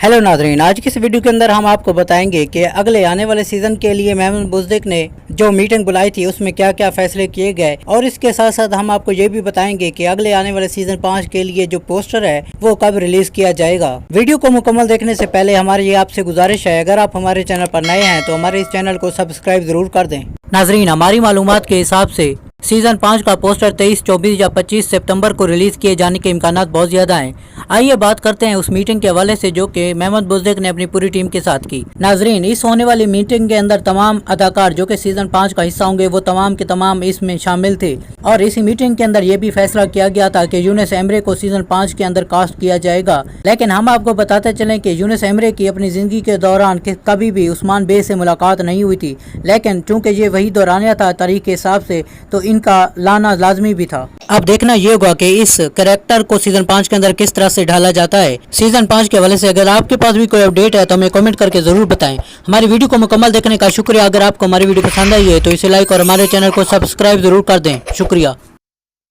Hello नाज़रीन, आज की इस वीडियो के अंदर हम आपको बताएंगे कि अगले आने वाले सीज़न के लिए मेहमान बुज़दिक ने जो मीटिंग बुलाई थी उसमें क्या क्या फैसले किए गए, और इसके साथ साथ हम आपको ये भी बताएंगे कि अगले आने वाले सीज़न 5 के लिए जो पोस्टर है वो कब रिलीज किया जाएगा। वीडियो को मुकम्मल देखने से पहले हमारी ये आपसे गुजारिश है, अगर आप हमारे चैनल पर नए हैं तो हमारे इस चैनल को सब्सक्राइब जरूर कर दें। नाज़रीन, हमारी मालूमात के हिसाब से सीज़न 5 का पोस्टर 23, 24 या 25 सितंबर को रिलीज़ किए जाने के इम्कानात बहुत ज़्यादा हैं। आइए बात करते हैं उस मीटिंग के हवाले से जो कि मेहमान बुज़दिक ने अपनी पूरी टीम के साथ की। नाजरीन, इस होने वाली मीटिंग के अंदर तमाम अदाकार जो कि सीज़न 5 का हिस्सा होंगे वो तमाम के तमाम इसमें शामिल थे, और इसी मीटिंग के अंदर ये भी फैसला किया गया था कि यूनुस एमरे को सीज़न 5 के अंदर कास्ट किया जाएगा। लेकिन हम आपको बताते चलें कि यूनुस एमरे की अपनी ज़िंदगी के दौरान कभी भी उस्मान बे से मुलाकात नहीं हुई थी, लेकिन चूँकि ये वही दौरानिया था तारीख के हिसाब से, तो इनका लाना लाजमी भी था। अब देखना ये होगा कि इस कैरेक्टर को सीजन 5 के अंदर किस तरह से ढाला जाता है। सीजन 5 के हवाले से अगर आपके पास भी कोई अपडेट है तो हमें कमेंट करके जरूर बताएं। हमारी वीडियो को मुकम्मल देखने का शुक्रिया। अगर आपको हमारी वीडियो पसंद आई है तो इसे लाइक और हमारे चैनल को सब्सक्राइब जरूर कर दें। शुक्रिया।